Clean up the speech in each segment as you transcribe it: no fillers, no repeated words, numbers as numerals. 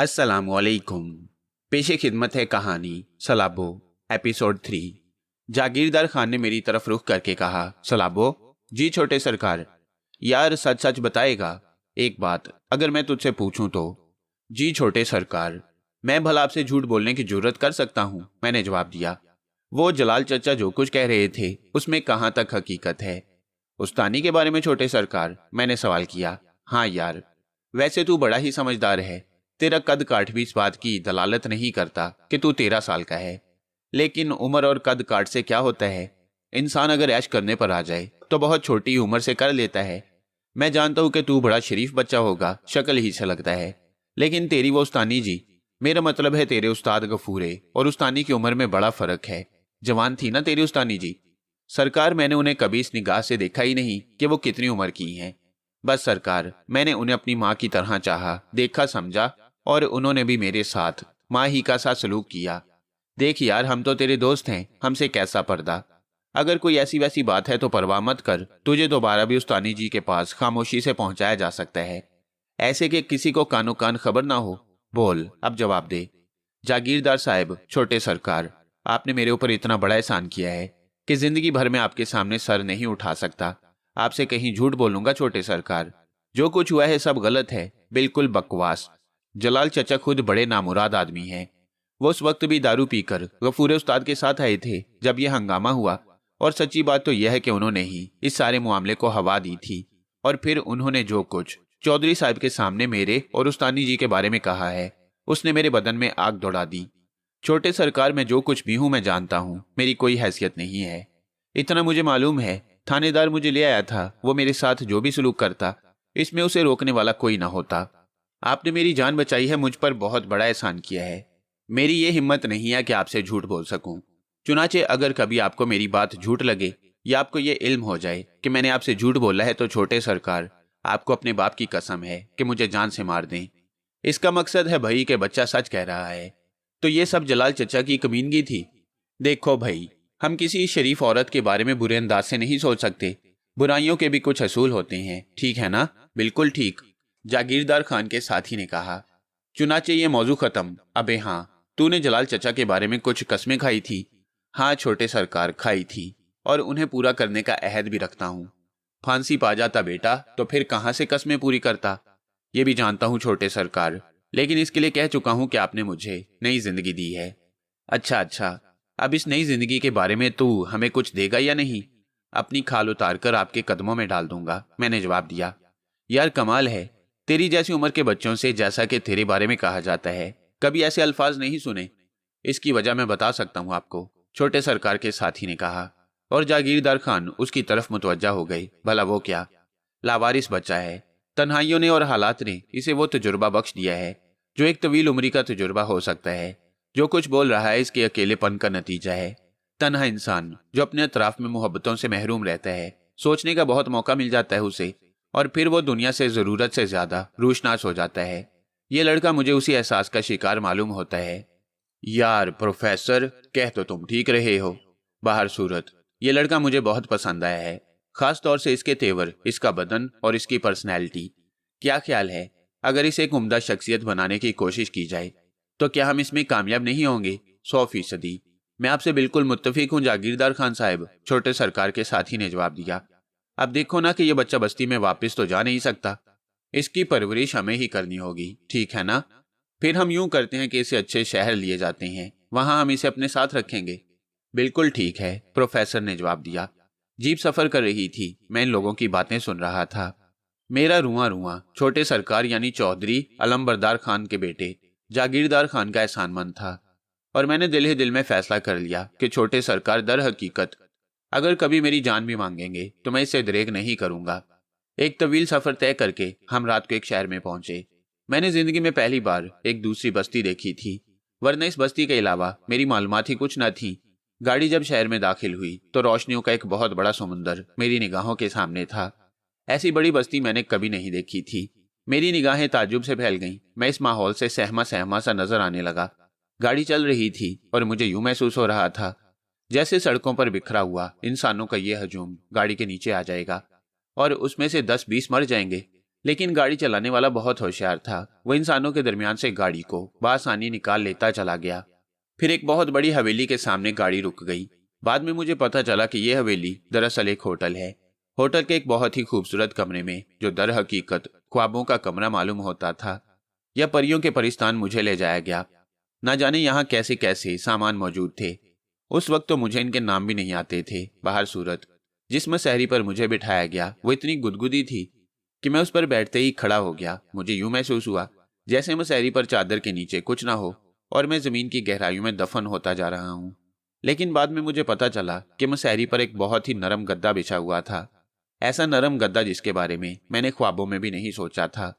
अस्सलामुअलैकुम। पेशे खिदमत है कहानी सलाबो एपिसोड 3। जागीरदार खान ने मेरी तरफ रुख करके कहा, सलाबो जी छोटे सरकार। यार सच सच बताएगा? एक बात अगर मैं तुझसे पूछूं तो? जी छोटे सरकार, मैं भला आपसे झूठ बोलने की जुर्रत कर सकता हूं, मैंने जवाब दिया। वो जलाल चचा जो कुछ कह रहे थे उसमें कहां तक हकीकत है? उस्तानी के बारे में छोटे सरकार, मैंने सवाल किया। हाँ यार, वैसे तू बड़ा ही समझदार है। तेरा कद काठ भी इस बात की दलालत नहीं करता कि तू 13 साल का है। लेकिन उम्र और कद काठ से क्या होता है? इंसान अगर ऐश करने पर आ जाए तो बहुत छोटी उम्र से कर लेता है। मैं जानता हूं कि तू बड़ा शरीफ बच्चा होगा, शक्ल ही से लगता है। लेकिन तेरी वो उस्तानी जी, मेरा मतलब है तेरे उस्ताद गफूरे और उस्तानी की उम्र में बड़ा फर्क है। जवान थी ना तेरी उस्तानी जी। सरकार, मैंने उन्हें कभी इस निगाह से देखा ही नहीं कि वो कितनी उम्र की हैं। बस सरकार, मैंने उन्हें अपनी माँ की तरह चाहा, देखा, समझा और उन्होंने भी मेरे साथ माँ ही का साथ सलूक किया। देख यार, हम तो तेरे दोस्त हैं, हमसे कैसा पर्दा? अगर कोई ऐसी वैसी बात है तो परवाह मत कर, तुझे दोबारा भी उस्तानी जी के पास खामोशी से पहुंचाया जा सकता है, ऐसे कि किसी को कानो कान खबर ना हो। बोल, अब जवाब दे। जागीरदार साहब, छोटे सरकार, आपने मेरे ऊपर इतना बड़ा एहसान किया है कि जिंदगी भर में आपके सामने सर नहीं उठा सकता। आपसे कहीं झूठ बोलूंगा छोटे सरकार? जो कुछ हुआ है सब गलत है, बिल्कुल बकवास। जलाल चचा खुद बड़े नामुराद आदमी हैं। वो उस वक्त भी दारू पीकर गफूरे उस्ताद के साथ आए थे जब यह हंगामा हुआ। और सच्ची बात तो यह है कि उन्होंने ही इस सारे मामले को हवा दी थी। और फिर उन्होंने जो कुछ चौधरी साहब के सामने मेरे और उस्तानी जी के बारे में कहा है, उसने मेरे बदन में आग दौड़ा दी। छोटे सरकार, मैं जो कुछ भी हूं मैं जानता हूं, मेरी कोई हैसियत नहीं है। इतना मुझे मालूम है, थानेदार मुझे ले आया था, वो मेरे साथ जो भी सलूक करता, इसमें उसे रोकने वाला कोई ना होता। आपने मेरी जान बचाई है, मुझ पर बहुत बड़ा एहसान किया है। मेरी ये हिम्मत नहीं है कि आपसे झूठ बोल सकूं। चुनाचे अगर कभी आपको मेरी बात झूठ लगे या आपको ये इल्म हो जाए कि मैंने आपसे झूठ बोला है तो छोटे सरकार, आपको अपने बाप की कसम है कि मुझे जान से मार दें। इसका मकसद है भाई कि बच्चा सच कह रहा है। तो ये सब जलाल चचा की कमीनगी थी। देखो भाई, हम किसी शरीफ औरत के बारे में बुरे अंदाज से नहीं सोच सकते। बुराइयों के भी कुछ असूल होते हैं, ठीक है ना? बिल्कुल ठीक, जागीरदार खान के साथी ने कहा। चुनाचे ये मौजू खत्म। अबे हाँ, तूने जलाल चचा के बारे में कुछ कस्में खाई थी? हाँ छोटे सरकार, खाई थी, और उन्हें पूरा करने का अहद भी रखता हूँ। फांसी पा जाता बेटा तो फिर कहाँ से कस्में पूरी करता? ये भी जानता हूँ छोटे सरकार, लेकिन इसके लिए कह चुका हूँ कि आपने मुझे नई जिंदगी दी है। अच्छा अच्छा, अब इस नई जिंदगी के बारे में तू हमें कुछ देगा या नहीं? अपनी खाल उतार कर आपके कदमों में डाल दूंगा, मैंने जवाब दिया। यार कमाल है, तेरी जैसी उम्र के बच्चों से जैसा कि तेरे बारे में कहा जाता है, कभी ऐसे अल्फाज नहीं सुने। इसकी वजह मैं बता सकता हूँ आपको, छोटे सरकार के साथी ने कहा। और जागीरदार खान उसकी तरफ मुतवज्जा हो गए। भला वो क्या? लावारिस बच्चा है। तन्हाइयों ने और हालात ने इसे वो तजुर्बा बख्श दिया है जो एक तवील उम्री का तजुर्बा हो सकता है। जो कुछ बोल रहा है इसके अकेलेपन का नतीजा है। तन्हा इंसान जो अपने अतराफ में मोहब्बतों से महरूम रहता है, सोचने का बहुत मौका मिल जाता है उसे, और फिर वो दुनिया से जरूरत से ज्यादा रूशनास हो जाता है। ये लड़का मुझे उसी एहसास का शिकार मालूम होता है। यार प्रोफेसर, कह तो तुम ठीक रहे हो। बाहर सूरत, ये लड़का मुझे बहुत पसंद आया है, खास तौर से इसके तेवर, इसका बदन और इसकी पर्सनैलिटी। क्या ख्याल है, अगर इसे एक उम्दा शख्सियत बनाने की कोशिश की जाए तो क्या हम इसमें कामयाब नहीं होंगे? 100%। मैं आपसे बिल्कुल मुत्तफिक हूँ जागीरदार खान साहब, छोटे सरकार के साथी ने जवाब दिया। अब देखो ना कि यह बच्चा बस्ती में वापस तो जा नहीं सकता। इसकी परवरिश हमें ही करनी होगी, ठीक है ना? फिर हम यूं करते हैं कि इसे अच्छे शहर लिए जाते हैं, वहां हम इसे अपने साथ रखेंगे। बिल्कुल ठीक है, प्रोफेसर ने जवाब दिया। जीप सफर कर रही थी, मैं इन लोगों की बातें सुन रहा था। मेरा रुआ रुआ छोटे सरकार यानी चौधरी अलमबरदार खान के बेटे जागीरदार खान का एहसानमंद था। और मैंने दिल ही दिल में फैसला कर लिया कि छोटे सरकार दर हकीकत अगर कभी मेरी जान भी मांगेंगे तो मैं इसे दरेग नहीं करूंगा। एक तवील सफर तय करके हम रात को एक शहर में पहुंचे। मैंने जिंदगी में पहली बार एक दूसरी बस्ती देखी थी, वरना इस बस्ती के अलावा मेरी मालूमात ही कुछ न थी। गाड़ी जब शहर में दाखिल हुई तो रोशनियों का एक बहुत बड़ा समुंदर मेरी निगाहों के सामने था। ऐसी बड़ी बस्ती मैंने कभी नहीं देखी थी। मेरी निगाहें ताज्जुब से फैल गईं। मैं इस माहौल से सहमा सहमा सा नजर आने लगा। गाड़ी चल रही थी और मुझे यूं महसूस हो रहा था जैसे सड़कों पर बिखरा हुआ इंसानों का ये हजूम गाड़ी के नीचे आ जाएगा और उसमें से 10-20 मर जाएंगे। लेकिन गाड़ी चलाने वाला बहुत होशियार था। वह इंसानों के दरमियान से गाड़ी को बआसानी निकाल लेता चला गया। फिर एक बहुत बड़ी हवेली के सामने गाड़ी रुक गई। बाद में मुझे पता चला कि यह हवेली दरअसल एक होटल है। होटल के एक बहुत ही खूबसूरत कमरे में, जो दर हकीकत ख्वाबों का कमरा मालूम होता था, यह परियों के परिस्तान मुझे ले जाया गया। ना जाने यहाँ कैसे कैसे सामान मौजूद थे। उस वक्त तो मुझे इनके नाम भी नहीं आते थे। बाहर सूरत जिस मसहरी पर मुझे बिठाया गया वो इतनी गुदगुदी थी कि मैं उस पर बैठते ही खड़ा हो गया। मुझे यूं महसूस हुआ जैसे मसहरी पर चादर के नीचे कुछ ना हो और मैं जमीन की गहराइयों में दफन होता जा रहा हूँ। लेकिन बाद में मुझे पता चला कि मसहरी पर एक बहुत ही नरम गद्दा बिछा हुआ था। ऐसा नरम गद्दा जिसके बारे में मैंने ख्वाबों में भी नहीं सोचा था।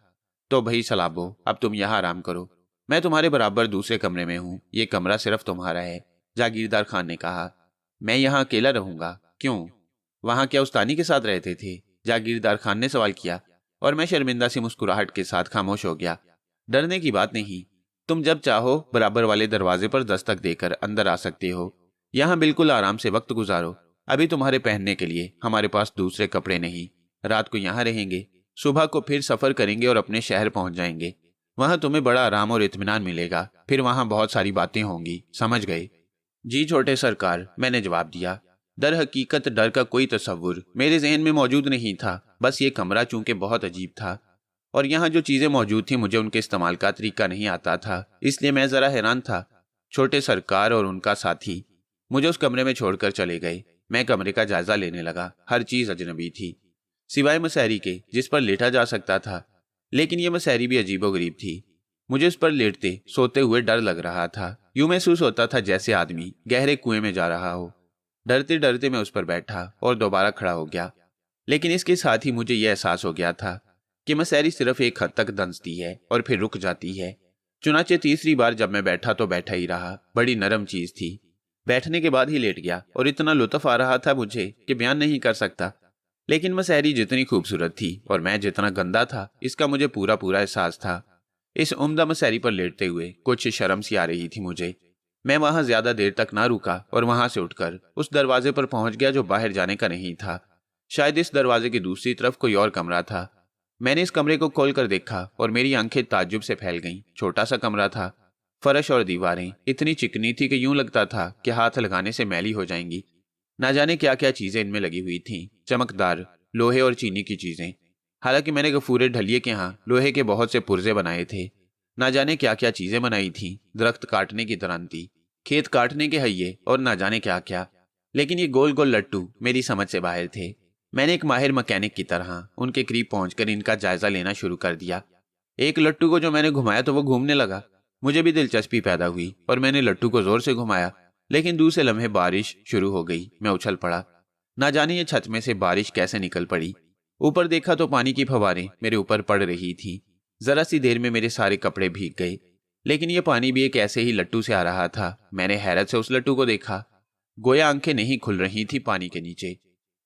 तो भाई सलाबो, अब तुम यहाँ आराम करो। मैं तुम्हारे बराबर दूसरे कमरे में हूँ। ये कमरा सिर्फ तुम्हारा है, जागीरदार खान ने कहा। मैं यहाँ अकेला रहूंगा? क्यों? वहां क्या उस्तानी के साथ रहते थे? जागीरदार खान ने सवाल किया और मैं शर्मिंदा सी मुस्कुराहट के साथ खामोश हो गया। डरने की बात नहीं, तुम जब चाहो बराबर वाले दरवाजे पर दस्तक देकर अंदर आ सकते हो। यहाँ बिल्कुल आराम से वक्त गुजारो। अभी तुम्हारे पहनने के लिए हमारे पास दूसरे कपड़े नहीं। रात को यहाँ रहेंगे, सुबह को फिर सफर करेंगे और अपने शहर पहुंच जाएंगे। वहां तुम्हें बड़ा आराम और इत्मीनान मिलेगा। फिर वहां बहुत सारी बातें होंगी, समझ गए? जी छोटे सरकार, मैंने जवाब दिया। दर हकीकत डर का कोई तस्वुर मेरे जहन में मौजूद नहीं था। बस ये कमरा चूंकि बहुत अजीब था और यहाँ जो चीजें मौजूद थी मुझे उनके इस्तेमाल का तरीका नहीं आता था, इसलिए मैं जरा हैरान था। छोटे सरकार और उनका साथी मुझे उस कमरे में छोड़कर चले गए। मैं कमरे का जायजा लेने लगा। हर चीज अजनबी थी सिवाय मसहरी के, जिस पर लेटा जा सकता था। लेकिन यह मसहरी भी अजीबोगरीब थी। मुझे उस पर लेटते सोते हुए डर लग रहा था। यूं महसूस होता था जैसे आदमी गहरे कुएं में जा रहा हो। डरते डरते मैं उस पर बैठा और दोबारा खड़ा हो गया। लेकिन इसके साथ ही मुझे यह एहसास हो गया था कि मसहरी सिर्फ एक हद तक दंसती है और फिर रुक जाती है। चुनाचे तीसरी बार जब मैं बैठा तो बैठा ही रहा। बड़ी नरम चीज थी। बैठने के बाद ही लेट गया और इतना लुत्फ आ रहा था मुझे कि बयान नहीं कर सकता। लेकिन मसहरी जितनी खूबसूरत थी और मैं जितना गंदा था, इसका मुझे पूरा पूरा एहसास था। इस उम्दा मसहरी पर लेटते हुए कुछ शर्म सी आ रही थी मुझे। मैं वहां ज्यादा देर तक ना रुका और वहां से उठकर उस दरवाजे पर पहुंच गया जो बाहर जाने का नहीं था। शायद इस दरवाजे की दूसरी तरफ कोई और कमरा था। मैंने इस कमरे को खोलकर देखा और मेरी आंखें ताज्जुब से फैल गईं। छोटा सा कमरा था। फर्श और दीवारें इतनी चिकनी थी कि यूं लगता था कि हाथ लगाने से मैली हो जाएंगी। ना जाने क्या क्या चीजें इनमें लगी हुई थीं, चमकदार लोहे और चीनी की चीजें। हालांकि मैंने गफूरे ढलिए के यहाँ लोहे के बहुत से पुर्जे बनाए थे। ना जाने क्या क्या चीजें बनाई थीं, दरख्त काटने की दरांती, खेत काटने के हइये और ना जाने क्या क्या। लेकिन ये गोल गोल लट्टू मेरी समझ से बाहर थे। मैंने एक माहिर मैकेनिक की तरह उनके करीब पहुंचकर इनका जायजा लेना शुरू कर दिया। एक लट्टू को जो मैंने घुमाया तो वो घूमने लगा। मुझे भी दिलचस्पी पैदा हुई और मैंने लट्टू को जोर से घुमाया। लेकिन दूसरे लम्हे बारिश शुरू हो गई। मैं उछल पड़ा। ना जाने ये छत में से बारिश कैसे निकल पड़ी। ऊपर देखा तो पानी की फवारें मेरे ऊपर पड़ रही थीं। जरा सी देर में मेरे सारे कपड़े भीग गए। लेकिन यह पानी भी एक ऐसे ही लट्टू से आ रहा था। मैंने हैरत से उस लट्टू को देखा। गोया आंखें नहीं खुल रही थी पानी के नीचे।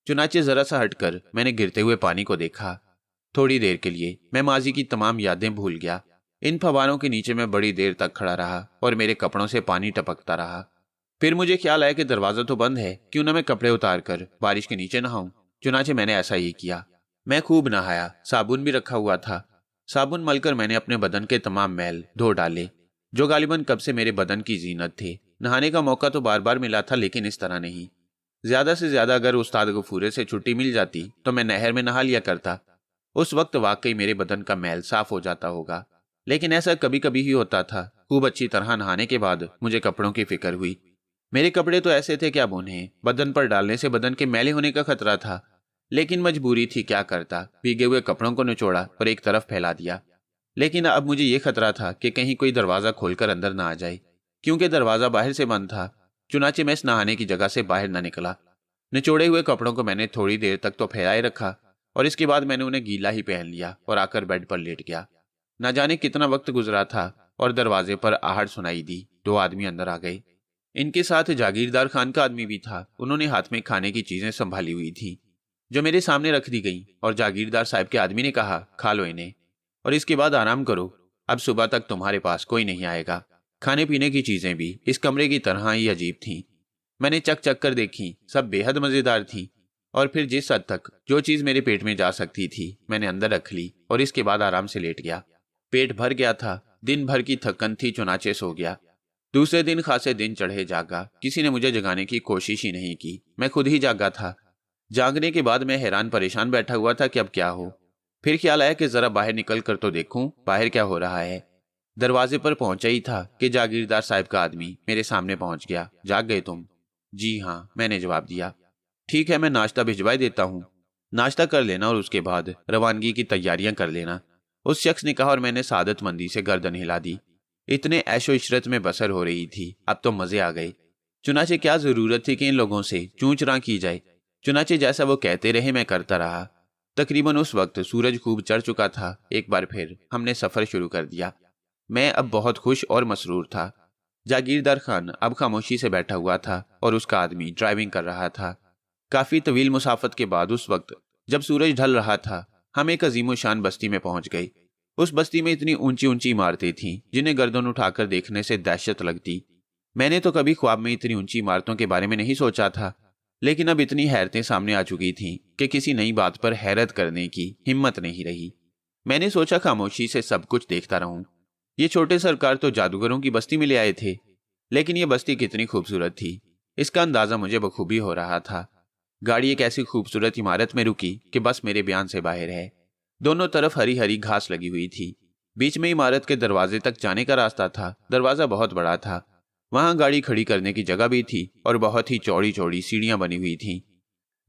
चुनाचे जरा सा हटकर मैंने गिरते हुए पानी को देखा। थोड़ी देर के लिए मैं माजी की तमाम यादें भूल गया। इन फवारों के नीचे मैं बड़ी देर तक खड़ा रहा और मेरे कपड़ों से पानी टपकता रहा। फिर मुझे ख्याल आया कि दरवाजा तो बंद है, क्यों ना मैं कपड़े उतार कर बारिश के नीचे नहाऊं। चुनाचे मैंने ऐसा ही किया। मैं खूब नहाया। साबुन भी रखा हुआ था। साबुन मलकर मैंने अपने बदन के तमाम मैल धो डाले, जो गालिबन कब से मेरे बदन की जीनत थे। नहाने का मौका तो बार बार मिला था, लेकिन इस तरह नहीं। ज्यादा से ज्यादा अगर उस्ताद गफूरे से छुट्टी मिल जाती तो मैं नहर में नहा लिया करता। उस वक्त वाकई मेरे बदन का मैल साफ हो जाता होगा। लेकिन ऐसा कभी कभी ही होता था। खूब अच्छी तरह नहाने के बाद मुझे कपड़ों की फिक्र हुई। मेरे कपड़े तो ऐसे थे क्या बुने, बदन पर डालने से बदन के मैले होने का खतरा था। लेकिन मजबूरी थी, क्या करता। भीगे हुए कपड़ों को निचोड़ा और एक तरफ फैला दिया। लेकिन अब मुझे यह खतरा था कि कहीं कोई दरवाजा खोलकर अंदर ना आ जाए, क्योंकि दरवाजा बाहर से बंद था। चुनाचे मैं इस नहाने की जगह से बाहर न निकला। निचोड़े हुए कपड़ों को मैंने थोड़ी देर तक तो फैलाए रखा और इसके बाद मैंने उन्हें गीला ही पहन लिया और आकर बेड पर लेट गया। न जाने कितना वक्त गुजरा था और दरवाजे पर आहट सुनाई दी। 2 आदमी अंदर आ गए। इनके साथ जागीरदार खान का आदमी भी था। उन्होंने हाथ में खाने की चीजें संभाली हुई थी, जो मेरे सामने रख दी गई, और जागीरदार साहब के आदमी ने कहा, खा लो इन्हें और इसके बाद आराम करो। अब सुबह तक तुम्हारे पास कोई नहीं आएगा। खाने पीने की चीजें भी इस कमरे की तरह ही अजीब थीं। मैंने चक चक कर देखी, सब बेहद मजेदार थी। और फिर जिस हद तक जो चीज मेरे पेट में जा सकती थी मैंने अंदर रख ली। और इसके बाद आराम से लेट गया। पेट भर गया था, दिन भर की थकन थी, चुनाचे सो गया। दूसरे दिन खासे दिन चढ़े जागा, किसी ने मुझे जगाने की कोशिश ही नहीं की, मैं खुद ही जागा था। जागने के बाद मैं हैरान परेशान बैठा हुआ था कि अब क्या हो। फिर ख्याल आया कि जरा बाहर निकल कर तो देखूं बाहर क्या हो रहा है। दरवाजे पर पहुंचा ही था कि जागीरदार साहब का आदमी मेरे सामने पहुंच गया। जाग गए तुम? जी हाँ, मैंने जवाब दिया। ठीक है, मैं नाश्ता भिजवा देता हूँ, नाश्ता कर लेना और उसके बाद रवानगी की तैयारियां कर लेना, उस शख्स ने कहा और मैंने सादतमंदी से गर्दन हिला दी। इतने ऐशो इशरत में बसर हो रही थी, अब तो मजे आ गए। चुनाचे क्या जरूरत थी कि इन लोगों से चूंचरा की जाए। चुनाचे जैसा वो कहते रहे मैं करता रहा। तकरीबन उस वक्त सूरज खूब चढ़ चुका था। एक बार फिर हमने सफर शुरू कर दिया। मैं अब बहुत खुश और मसरूर था। जागीरदार खान अब खामोशी से बैठा हुआ था और उसका आदमी ड्राइविंग कर रहा था। काफी तवील मुसाफत के बाद उस वक्त जब सूरज ढल रहा था, हम एक अजीमो शान बस्ती में पहुंच गए। उस बस्ती में इतनी ऊंची ऊंची इमारतें थीं जिन्हें गर्दन उठाकर देखने से दहशत लगती। मैंने तो कभी ख्वाब में इतनी ऊंची इमारतों के बारे में नहीं सोचा था, लेकिन अब इतनी हैरतें सामने आ चुकी थीं कि किसी नई बात पर हैरत करने की हिम्मत नहीं रही। मैंने सोचा खामोशी से सब कुछ देखता रहूं। ये छोटे सरकार तो जादूगरों की बस्ती में ले आए थे, लेकिन ये बस्ती कितनी खूबसूरत थी इसका अंदाजा मुझे बखूबी हो रहा था। गाड़ी एक ऐसी खूबसूरत इमारत में रुकी कि बस मेरे बयान से बाहर है। दोनों तरफ हरी हरी घास लगी हुई थी। बीच में इमारत के दरवाजे तक जाने का रास्ता था। दरवाजा बहुत बड़ा था, वहां गाड़ी खड़ी करने की जगह भी थी और बहुत ही चौड़ी चौड़ी सीढ़ियां बनी हुई थीं।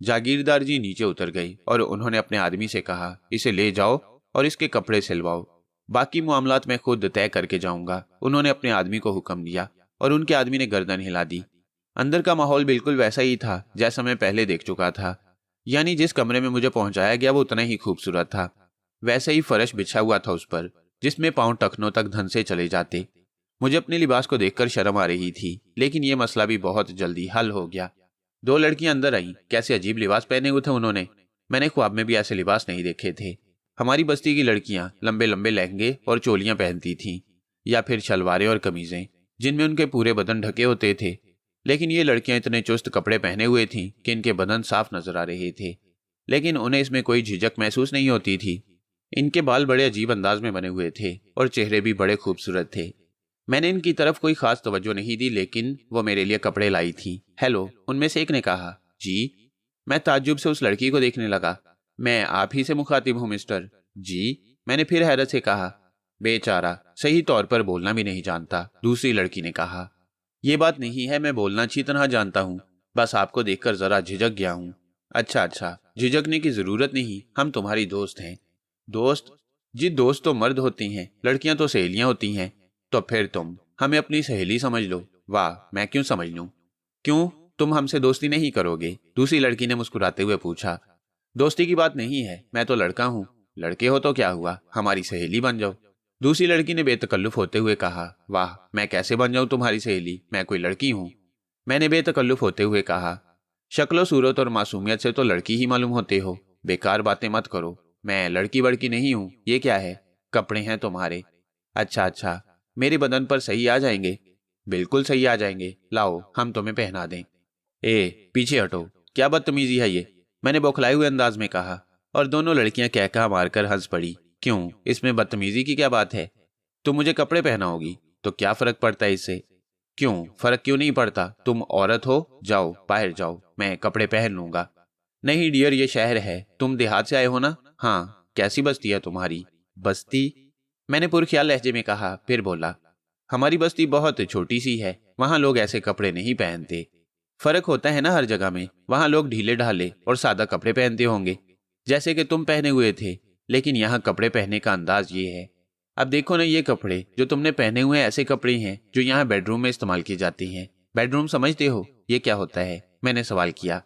जागीरदार जी नीचे उतर गए और उन्होंने अपने आदमी से कहा, इसे ले जाओ और इसके कपड़े सिलवाओ, बाकी मामलात मैं खुद तय करके जाऊंगा। उन्होंने अपने आदमी को हुक्म दिया और उनके आदमी ने गर्दन हिला दी। अंदर का माहौल बिल्कुल वैसा ही था जैसा मैं पहले देख चुका था, यानी जिस कमरे में मुझे पहुंचाया गया वो उतना ही खूबसूरत था। वैसे ही फर्श बिछा हुआ था उस पर, जिसमें पांव टखनों तक धन से चले जाते। मुझे अपने लिबास को देखकर शर्म आ रही थी, लेकिन यह मसला भी बहुत जल्दी हल हो गया। दो लड़कियां अंदर आईं। कैसे अजीब लिबास पहने हुए थे उन्होंने, मैंने ख्वाब में भी ऐसे लिबास नहीं देखे थे। हमारी बस्ती की लड़कियां लंबे लंबे लहंगे और चोलियां पहनती थीं, या फिर शलवारें और कमीजें जिनमें उनके पूरे बदन ढके होते थे, लेकिन ये लड़कियां इतने चुस्त कपड़े पहने हुए थीं कि इनके बदन साफ नजर आ रहे थे, लेकिन उन्हें इसमें कोई झिझक महसूस नहीं होती थी। इनके बाल बड़े अजीब अंदाज में बने हुए थे और चेहरे भी बड़े खूबसूरत थे। मैंने इनकी तरफ कोई खास तवज्जो नहीं दी, लेकिन वो मेरे लिए कपड़े लाई थी। हेलो, उनमें से एक ने कहा। जी? मैं ताज्जुब से उस लड़की को देखने लगा। मैं आप ही से मुखातिब हूं मिस्टर। जी? मैंने फिर हैरत से कहा। बेचारा, सही तौर पर बोलना भी नहीं जानता, दूसरी लड़की ने कहा। ये बात नहीं है, मैं बोलना अच्छी तरह जानता हूँ, बस आपको देखकर जरा झिझक गया हूँ। अच्छा अच्छा, झिझकने की जरूरत नहीं, हम तुम्हारी दोस्त हैं। दोस्त? जी, दोस्त तो मर्द होती हैं, लड़कियां तो सहेलियां होती हैं। तो फिर तुम हमें अपनी सहेली समझ लो। वाह, मैं क्यों समझ लूं? क्यों, तुम हमसे दोस्ती नहीं करोगे? दूसरी लड़की ने मुस्कुराते हुए पूछा। दोस्ती की बात नहीं है, मैं तो लड़का हूँ। लड़के हो तो क्या हुआ, हमारी सहेली बन जाओ। दूसरी लड़की ने बेतकल्लुफ होते हुए कहा। वाह, मैं कैसे बन जाऊं तुम्हारी सहेली, मैं कोई लड़की हूं? मैंने बेतकल्लुफ होते हुए कहा। शक्लो सूरत और मासूमियत से तो लड़की ही मालूम होते हो, बेकार बातें मत करो। मैं लड़की वड़की नहीं हूं। ये क्या है? कपड़े हैं तुम्हारे। अच्छा अच्छा, मेरे बदन पर सही आ जाएंगे? बिल्कुल सही आ जाएंगे, लाओ हम तुम्हें पहना दें। ए, पीछे हटो, क्या बदतमीजी है ये, मैंने बौखलाए हुए अंदाज में कहा, और दोनों लड़कियां कहका मारकर हंस पड़ी। क्यों, इसमें बदतमीजी की क्या बात है? तुम मुझे कपड़े पहनाओगी तो क्या फर्क पड़ता है इससे? क्यों फर्क क्यों नहीं पड़ता, तुम औरत हो, जाओ बाहर जाओ, मैं कपड़े पहन लूंगा। नहीं डियर, ये शहर है, तुम देहात से आए हो ना? हाँ। कैसी बस्ती है तुम्हारी? बस्ती? मैंने पुरख्याल लहजे में कहा, फिर बोला। हमारी बस्ती बहुत छोटी सी है, वहां लोग ऐसे कपड़े नहीं पहनते। फर्क होता है ना हर जगह में, वहां लोग ढीले ढाले और सादा कपड़े पहनते होंगे, जैसे कि तुम पहने हुए थे, लेकिन यहाँ कपड़े पहनने का अंदाज ये है। अब देखो ना, ये कपड़े जो तुमने पहने हुए ऐसे कपड़े हैं जो यहाँ बेडरूम में इस्तेमाल की जाती हैं। बेडरूम समझते हो? ये क्या होता है? मैंने सवाल किया।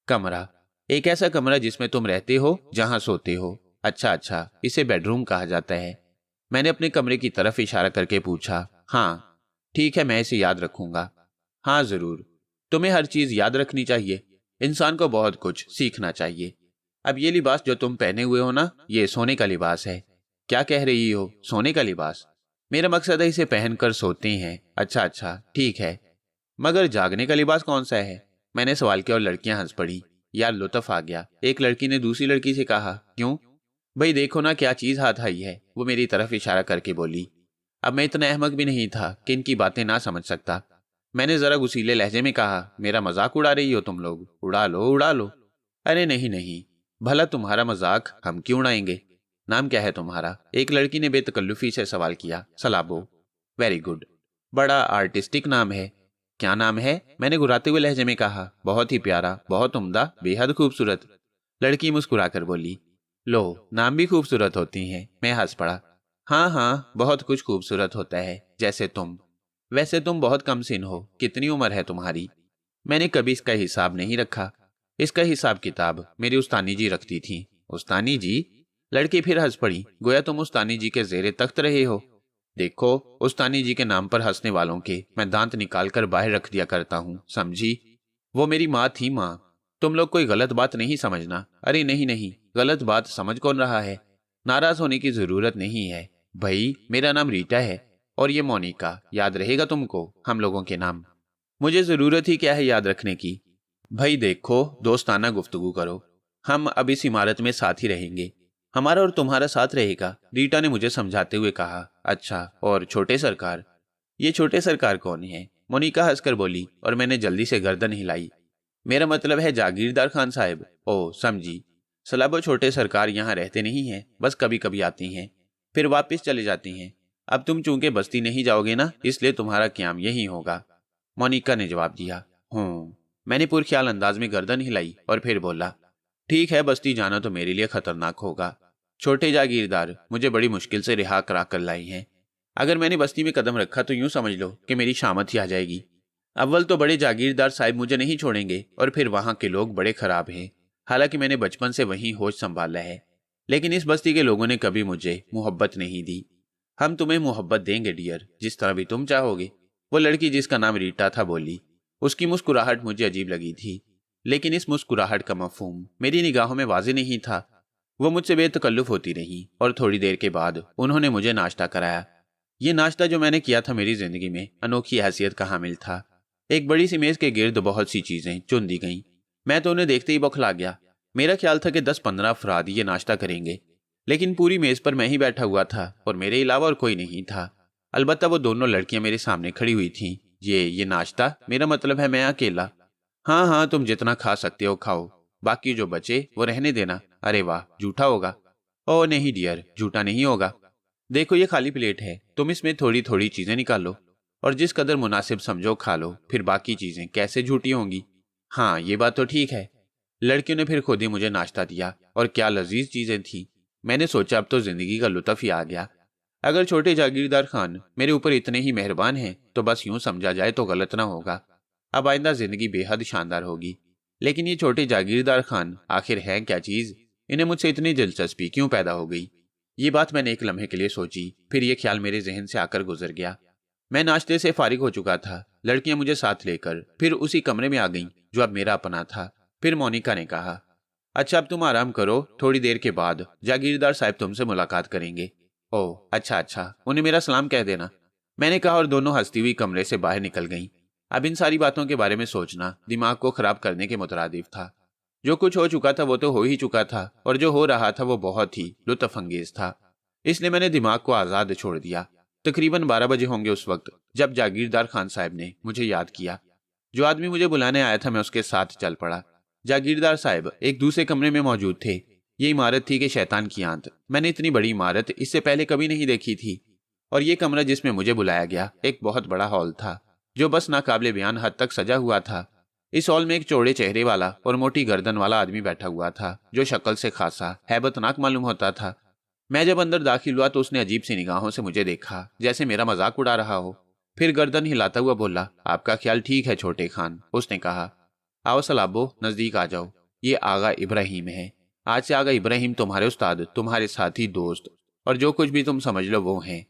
कमरा, एक ऐसा कमरा जिसमें तुम रहते हो, जहां सोते हो। अच्छा अच्छा, इसे बेडरूम कहा जाता है। मैंने अपने कमरे की तरफ इशारा करके पूछा। हाँ ठीक है, मैं इसे याद रखूंगा। हाँ जरूर, तुम्हें हर चीज याद रखनी चाहिए, इंसान को बहुत कुछ सीखना चाहिए। अब ये लिबास जो तुम पहने हुए हो ना, ये सोने का लिबास है। क्या कह रही हो, सोने का लिबास? मेरा मकसद है इसे पहनकर सोते हैं। अच्छा अच्छा, ठीक है, मगर जागने का लिबास कौन सा है? मैंने सवाल किया और लड़कियां हंस पड़ी। यार लुत्फ आ गया, एक लड़की ने दूसरी लड़की से कहा। क्यों? भाई देखो ना क्या चीज हाथ आई है, वो मेरी तरफ इशारा करके बोली। अब मैं इतना अहमक भी नहीं था कि इनकी बातें ना समझ सकता। मैंने जरा गुस्सीले लहजे में कहा, मेरा मजाक उड़ा रही हो तुम लोग? उड़ा लो उड़ा लो। अरे नहीं नहीं, भला तुम्हारा मजाक हम क्यों उड़ाएंगे? नाम क्या है तुम्हारा? एक लड़की ने बेतकल्लुफी से सवाल किया। सलाबो। वेरी गुड, बड़ा आर्टिस्टिक नाम है। क्या नाम है? मैंने घुराते हुए लहजे में कहा। बहुत ही प्यारा, बहुत उम्दा, बेहद खूबसूरत। लड़की मुस्कुराकर बोली। लो, नाम भी खूबसूरत होती हैं। मैं हंस पड़ा। हाँ हाँ, बहुत कुछ खूबसूरत होता है, जैसे तुम। वैसे तुम बहुत कम सिन हो, कितनी उम्र है तुम्हारी? मैंने कभी इसका हिसाब नहीं रखा। इसका हिसाब किताब मेरी उस्तानी जी रखती थी। उस्तानी जी? लड़की फिर हंस पड़ी, गोया तुम उस्तानी जी के जेरे तख्त रहे हो। देखो, उस्तानी जी के नाम पर हंसने वालों के मैं दांत निकाल कर बाहर रख दिया करता हूँ, समझी? वो मेरी माँ थी। माँ, तुम लोग कोई गलत बात नहीं समझना। अरे नहीं नहीं, गलत बात समझ कौन रहा है? नाराज होने की जरूरत नहीं है। भाई मेरा नाम रीटा है, और ये मोनिका। याद रहेगा तुमको हम लोगों के नाम? मुझे जरूरत ही क्या है याद रखने की? भाई देखो, दोस्ताना गुफ्तगू करो। हम अब इस इमारत में साथ ही रहेंगे। हमारा और तुम्हारा साथ रहेगा, रीटा ने मुझे समझाते हुए कहा। अच्छा, और छोटे सरकार? ये छोटे सरकार कौन है? मोनिका हंसकर बोली, और मैंने जल्दी से गर्दन हिलाई। मेरा मतलब है जागीरदार खान साहब। ओ समझी। सलाबो, छोटे सरकार यहाँ रहते नहीं हैं, बस कभी कभी आती हैं, फिर वापस चले जाती हैं। अब तुम चूंकि बस्ती नहीं जाओगे ना, इसलिए तुम्हारा क्याम यही होगा। मोनिका ने जवाब दिया। मैंने पुरख्याल अंदाज में गर्दन हिलाई और फिर बोला, ठीक है, बस्ती जाना तो मेरे लिए खतरनाक होगा। छोटे जागीरदार मुझे बड़ी मुश्किल से रिहा करा कर लाई हैं। अगर मैंने बस्ती में कदम रखा तो यूं समझ लो कि मेरी शामत ही आ जाएगी। अव्वल तो बड़े जागीरदार साहब मुझे नहीं छोड़ेंगे, और फिर वहां के लोग बड़े खराब हैं। हालांकि मैंने बचपन से वहीं होश संभाला है, लेकिन इस बस्ती के लोगों ने कभी मुझे मोहब्बत नहीं दी। हम तुम्हें मोहब्बत देंगे डियर, जिस तरह भी तुम चाहोगे। वो लड़की जिसका नाम रीटा था बोली। उसकी मुस्कुराहट मुझे अजीब लगी थी, लेकिन इस मुस्कुराहट का मफहूम मेरी निगाहों में वाज़ेह नहीं था। वो मुझसे बेतकल्लुफ होती रही, और थोड़ी देर के बाद उन्होंने मुझे नाश्ता कराया। ये नाश्ता जो मैंने किया था मेरी जिंदगी में अनोखी हैसियत का हामिल था। एक बड़ी सी मेज के गिर्द बहुत सी चीजें चुन दी गईं। मैं तो उन्हें देखते ही बौखला गया। मेरा ख्याल था कि 10-15 अफराद ये नाश्ता करेंगे, लेकिन पूरी मेज पर मैं ही बैठा हुआ था और मेरे अलावा और कोई नहीं था। अलबत्ता वो दोनों लड़कियां मेरे सामने खड़ी हुई थीं। ये नाश्ता, मेरा मतलब है मैं अकेला। हाँ हाँ, तुम जितना खा सकते हो खाओ, बाकी जो बचे वो रहने देना। अरे वाह, झूठा होगा? ओ नहीं डियर, झूठा नहीं होगा। देखो ये खाली प्लेट है, तुम इसमें थोड़ी थोड़ी चीजें निकालो, और जिस कदर मुनासिब समझो खा लो, फिर बाकी चीजें कैसे झूठी होंगी? हाँ ये बात तो ठीक है। लड़कियों ने फिर खुद ही मुझे नाश्ता दिया, और क्या लजीज चीजें थी। मैंने सोचा अब तो जिंदगी का लुत्फ ही आ गया। अगर छोटे जागीरदार खान मेरे ऊपर इतने ही मेहरबान हैं तो बस यूं समझा जाए तो गलत ना होगा। अब आइंदा जिंदगी बेहद शानदार होगी। लेकिन ये छोटे जागीरदार खान आखिर हैं क्या चीज? इन्हें मुझसे इतनी दिलचस्पी क्यों पैदा हो गई? ये बात मैंने एक लम्हे के लिए सोची, फिर ये ख्याल मेरे जहन से आकर गुजर गया। मैं नाश्ते से फारिग हो चुका था। लड़कियां मुझे साथ लेकर फिर उसी कमरे में आ गईं जो अब मेरा अपना था। फिर मोनिका ने कहा, अच्छा अब तुम आराम करो, थोड़ी देर के बाद जागीरदार साहब तुमसे मुलाकात करेंगे। ओह अच्छा अच्छा, उन्हें मेरा सलाम कह देना, मैंने कहा, और दोनों हंसती हुई कमरे से बाहर निकल गईं। अब इन सारी बातों के बारे में सोचना दिमाग को खराब करने के मुतरादिफ था। जो कुछ हो चुका था वो तो हो ही चुका था, और जो हो रहा था वो बहुत ही लुत्फअंगेज था। इसलिए मैंने दिमाग को आजाद छोड़ दिया। तकरीबन 12 बजे होंगे उस वक्त जब जागीरदार खान साहब ने मुझे याद किया। जो आदमी मुझे बुलाने आया था मैं उसके साथ चल पड़ा। जागीरदार साहब एक दूसरे कमरे में मौजूद थे। ये इमारत थी कि शैतान की आंत। मैंने इतनी बड़ी इमारत इससे पहले कभी नहीं देखी थी। और ये कमरा जिसमें मुझे बुलाया गया एक बहुत बड़ा हॉल था, जो बस नाकाबिले बयान हद तक सजा हुआ था। इस हॉल में एक चौड़े चेहरे वाला और मोटी गर्दन वाला आदमी बैठा हुआ था, जो शक्ल से खासा हैबतनाक मालूम होता था। मैं जब अंदर दाखिल हुआ तो उसने अजीब सी निगाहों से मुझे देखा, जैसे मेरा मजाक उड़ा रहा हो। फिर गर्दन हिलाता हुआ बोला, आपका ख्याल ठीक है छोटे खान। उसने कहा, आओ सलाबो, नजदीक आ जाओ। ये आगा इब्राहिम है। आज से आगा इब्राहिम तुम्हारे उस्ताद, तुम्हारे साथी, दोस्त, और जो कुछ भी तुम समझ लो वो हैं।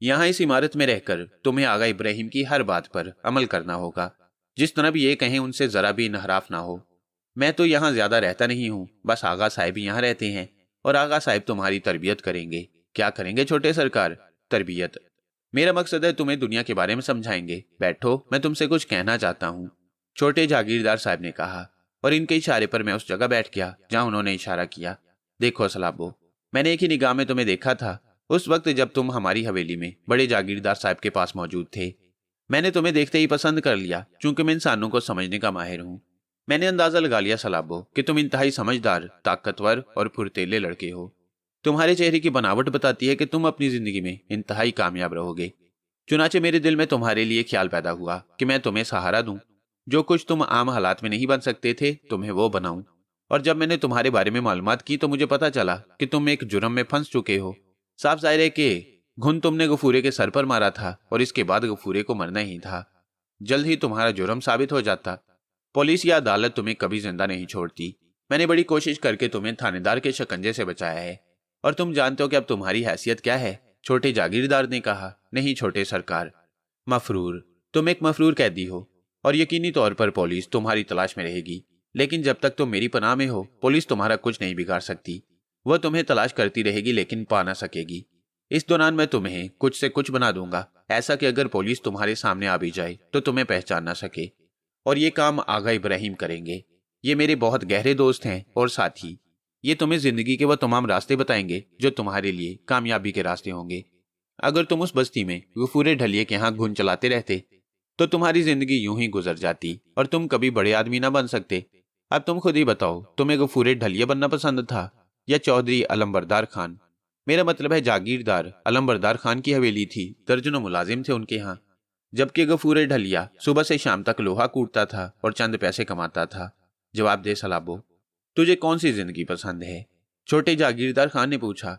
यहाँ इस इमारत में रहकर तुम्हें आगा इब्राहिम की हर बात पर अमल करना होगा। जिस तरह भी ये कहें उनसे जरा भी इनहराफ ना हो। मैं तो यहाँ ज्यादा रहता नहीं हूँ, बस आगा साहब ही यहाँ रहते हैं, और आगा साहब तुम्हारी तरबियत करेंगे। क्या करेंगे छोटे सरकार? तरबियत। मेरा मकसद है तुम्हें दुनिया के बारे में समझाएंगे। बैठो, मैं तुमसे कुछ कहना चाहता हूँ, छोटे जागीरदार साहब ने कहा, और इनके इशारे पर मैं उस जगह बैठ गया जहां उन्होंने इशारा किया। देखो सलाबो, मैंने एक ही निगाह में तुम्हें देखा था, उस वक्त जब तुम हमारी हवेली में बड़े जागीरदार साहब के पास मौजूद थे। मैंने तुम्हें देखते ही पसंद कर लिया, चूंकि मैं इंसानों को समझने का माहिर हूँ। मैंने अंदाजा लगा लिया सलाबो कि तुम इंतहाई समझदार, ताकतवर और फुर्तीले लड़के हो। तुम्हारे चेहरे की बनावट बताती है कि तुम अपनी जिंदगी में इंतहाई कामयाब रहोगे। चुनाचे मेरे दिल में तुम्हारे लिए ख्याल पैदा हुआ कि मैं तुम्हें सहारा दूं। जो कुछ तुम आम हालात में नहीं बन सकते थे, तुम्हें वो बनाऊं। और जब मैंने तुम्हारे बारे में मालूमात की तो मुझे पता चला कि तुम एक जुर्म में फंस चुके हो। साफ जाहिर है कि घुन तुमने गफूरे के सर पर मारा था और इसके बाद गफूरे को मरना ही था। जल्द ही तुम्हारा जुर्म साबित हो जाता। पुलिस या अदालत तुम्हें कभी जिंदा नहीं छोड़ती। मैंने बड़ी कोशिश करके तुम्हें थानेदार के शिकंजे से बचाया है, और तुम जानते हो कि अब तुम्हारी हैसियत क्या है। छोटे जागीरदार ने कहा। नहीं छोटे सरकार, मफरूर। तुम एक मफरूर कैदी हो, और यकीनी तौर पर पुलिस तुम्हारी तलाश में रहेगी। लेकिन जब तक तुम मेरी पनाह में हो, पुलिस तुम्हारा कुछ नहीं बिगाड़ सकती। वह तुम्हें तलाश करती रहेगी लेकिन पा ना सकेगी। इस दौरान मैं तुम्हें कुछ से कुछ बना दूंगा, ऐसा कि अगर पुलिस तुम्हारे सामने आ भी जाए तो तुम्हें पहचान ना सके। और ये काम आगा इब्राहिम करेंगे। ये मेरे बहुत गहरे दोस्त हैं और साथी। ये तुम्हें जिंदगी के वह तमाम रास्ते बताएंगे जो तुम्हारे लिए कामयाबी के रास्ते होंगे। अगर तुम उस बस्ती में गफूरे ढलिए के यहाँ घुन चलाते रहते तो तुम्हारी जिंदगी यूं ही गुजर जाती और तुम कभी बड़े आदमी ना बन सकते। अब तुम खुद ही बताओ, तुम्हें गफूरे ढलिए बनना पसंद था या चौधरी अलंबरदार खान? मेरा मतलब है जागीरदार अलंबरदार खान की हवेली थी, दर्जनों मुलाजिम थे उनके यहाँ, जबकि गफूरे ढलिया सुबह से शाम तक लोहा कूटता था और चंद पैसे कमाता था। जवाब दे सलाबो, तुझे कौन सी जिंदगी पसंद है? छोटे जागीरदार खान ने पूछा।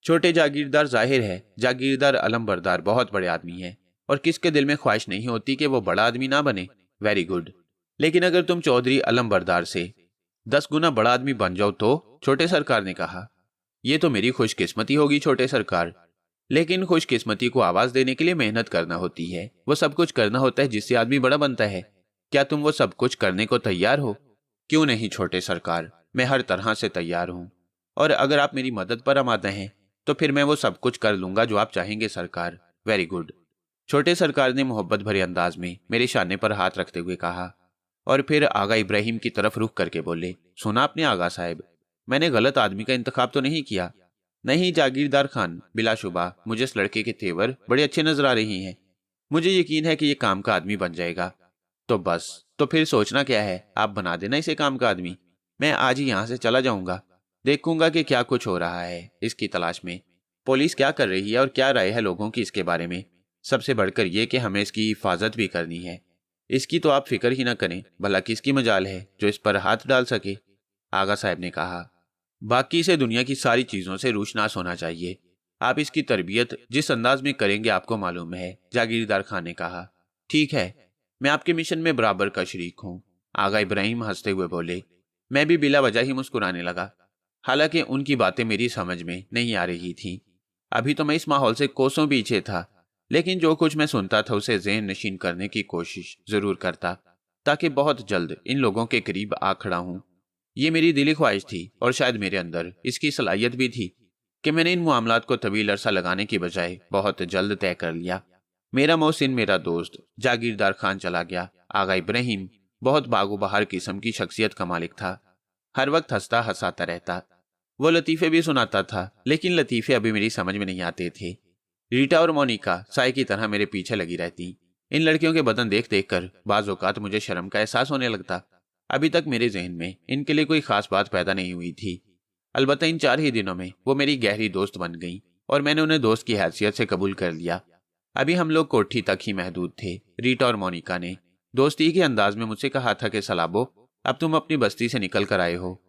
छोटे जागीरदार, जाहिर है जागीरदार अलंबरदार बहुत बड़े आदमी है, और किसके दिल में ख्वाहिश नहीं होती कि वो बड़ा आदमी ना बने। Very good. लेकिन अगर तुम चौधरी अलंबरदार से 10 गुना बड़ा आदमी बन जाओ तो? छोटे सरकार ने कहा। ये तो मेरी खुशकिस्मती होगी छोटे सरकार, लेकिन खुशकिस्मती को आवाज देने के लिए मेहनत करना होती है। वो सब कुछ करना होता है जिससे आदमी बड़ा बनता है। क्या तुम वो सब कुछ करने को तैयार हो? क्यों नहीं छोटे सरकार, मैं हर तरह से तैयार हूँ। और अगर आप मेरी मदद पर आमादा हैं तो फिर मैं वो सब कुछ कर लूंगा जो आप चाहेंगे सरकार। Very good. छोटे सरकार ने मोहब्बत भरे अंदाज में मेरे शाने पर हाथ रखते हुए कहा, और फिर आगा इब्राहिम की तरफ रुख करके बोले, सुना आपने आगा साहब, मैंने गलत आदमी का इंतखाब तो नहीं किया? नहीं जागीरदार खान, बिलाशुबा मुझे इस लड़के के तेवर बड़े अच्छे नजर आ रही हैं। मुझे यकीन है कि ये काम का आदमी बन जाएगा। तो बस, तो फिर सोचना क्या है, आप बना देना इसे काम का आदमी। मैं आज ही यहाँ से चला जाऊंगा, देखूंगा कि क्या कुछ हो रहा है इसकी तलाश में। पुलिस क्या कर रही है और क्या राय है लोगों की इसके बारे में। सबसे बढ़कर यह कि हमें इसकी हिफाजत भी करनी है। इसकी तो आप फिक्र ही ना करें, भला किसकी मजाल है जो इस पर हाथ डाल सके। आगा साहब ने कहा। बाकी से दुनिया की सारी चीजों से रूशनास होना चाहिए। आप इसकी तरबियत जिस अंदाज में करेंगे आपको मालूम है, जागीरदार खान ने कहा। ठीक है, मैं आपके मिशन में बराबर का शरीक हूँ। आगा इब्राहिम हंसते हुए बोले। मैं भी बिला वजह ही मुस्कुराने लगा, हालांकि उनकी बातें मेरी समझ में नहीं आ रही थी। अभी तो मैं इस माहौल से कोसों पीछे था, लेकिन जो कुछ मैं सुनता था उसे ज़हन नशीन करने की कोशिश जरूर करता, ताकि बहुत जल्द इन लोगों के करीब आ खड़ा हूं। ये मेरी दिली ख्वाहिश थी, और शायद मेरे अंदर इसकी सलाहियत भी थी कि मैंने इन मामलात को तवील अरसा लगाने की बजाय बहुत जल्द तय कर लिया। मेरा मोहसिन, मेरा दोस्त जागीरदार खान चला गया। आगा इब्राहिम बहुत बागो बहार किस्म की शख्सियत का मालिक था। हर वक्त हंसता हंसाता रहता। वो लतीफ़े भी सुनाता था, लेकिन लतीफ़े अभी मेरी समझ में नहीं आते थे। रीटा और मोनिका साय की तरह मेरे पीछे लगी रहती। इन लड़कियों के बदन देख देख कर बाज़ औक़ात मुझे शर्म का एहसास होने लगता। अभी तक मेरे जहन में इनके लिए कोई खास बात पैदा नहीं हुई थी। अलबत्ता इन 4 ही दिनों में वो मेरी गहरी दोस्त बन गई, और मैंने उन्हें दोस्त की हैसियत से कबूल कर लिया। अभी हम लोग कोठी तक ही महदूद थे। रीटा और मोनिका ने दोस्ती के अंदाज में मुझसे कहा था कि सलाबो, अब तुम अपनी बस्ती से निकल कर आए हो,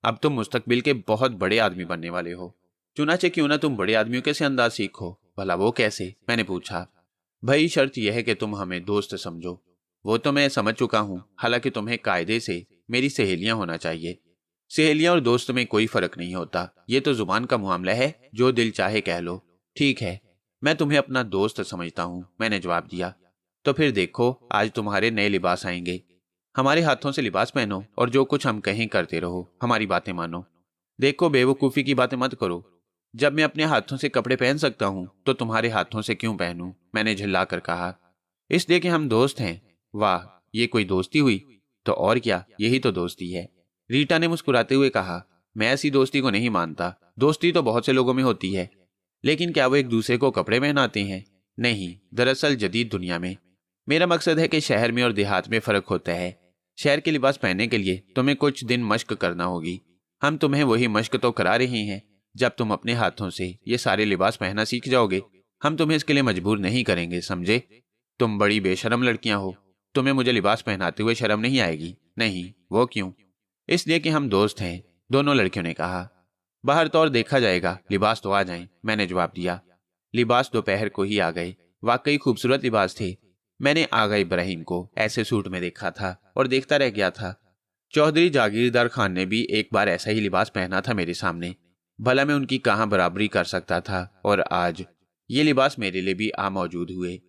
अब तुम मुस्तकबिल के बहुत बड़े आदमी बनने वाले हो। चुनाचे क्यों ना तुम बड़े आदमियों के से अंदाज सीखो। भला वो कैसे? मैंने पूछा। भाई शर्त यह है कि तुम हमें दोस्त समझो। वो तो मैं समझ चुका हूँ, हालांकि तुम्हें कायदे से मेरी सहेलियां होना चाहिए। सहेलियां और दोस्त में कोई फर्क नहीं होता, ये तो जुबान का मामला है, जो दिल चाहे कह लो। ठीक है, मैं तुम्हें अपना दोस्त समझता हूँ, मैंने जवाब दिया। तो फिर देखो, आज तुम्हारे नए लिबास आएंगे। हमारे हाथों से लिबास पहनो और जो कुछ हम कहें करते रहो, हमारी बातें मानो। देखो, बेवकूफ़ी की बातें मत करो। जब मैं अपने हाथों से कपड़े पहन सकता हूँ तो तुम्हारे हाथों से क्यों पहनूं? मैंने झिल्ला कर कहा। इसलिए कि हम दोस्त हैं। वाह, ये कोई दोस्ती हुई? तो और क्या, यही तो दोस्ती है। रीटा ने मुस्कुराते हुए कहा। मैं ऐसी दोस्ती को नहीं मानता। दोस्ती तो बहुत से लोगों में होती है, लेकिन क्या वो एक दूसरे को कपड़े पहनाते हैं? नहीं, दरअसल जदीद दुनिया में मेरा मकसद है कि शहर में और देहात में फ़र्क होता है। शहर के लिबास पहनने के लिए तुम्हें कुछ दिन मश्क करना होगी। हम तुम्हें वही मश्क तो करा रहे हैं। जब तुम अपने हाथों से ये सारे लिबास पहनना सीख जाओगे, हम तुम्हें इसके लिए मजबूर नहीं करेंगे, समझे? तुम बड़ी बेशरम लड़कियां हो। तुम्हें मुझे लिबास पहनाते हुए शर्म नहीं आएगी? नहीं। वो क्यों? इसलिए कि हम दोस्त हैं, दोनों लड़कियों ने कहा। बाहर तो और देखा जाएगा, लिबास तो आ जाएं, मैंने जवाब दिया। लिबास दोपहर को ही आ गए। वाकई खूबसूरत लिबास थे। मैंने आगा इब्राहिम को ऐसे सूट में देखा था और देखता रह गया था। चौधरी जागीरदार खान ने भी एक बार ऐसा ही लिबास पहना था मेरे सामने। भला मैं उनकी कहाँ बराबरी कर सकता था? और आज ये लिबास मेरे लिए भी आ मौजूद हुए।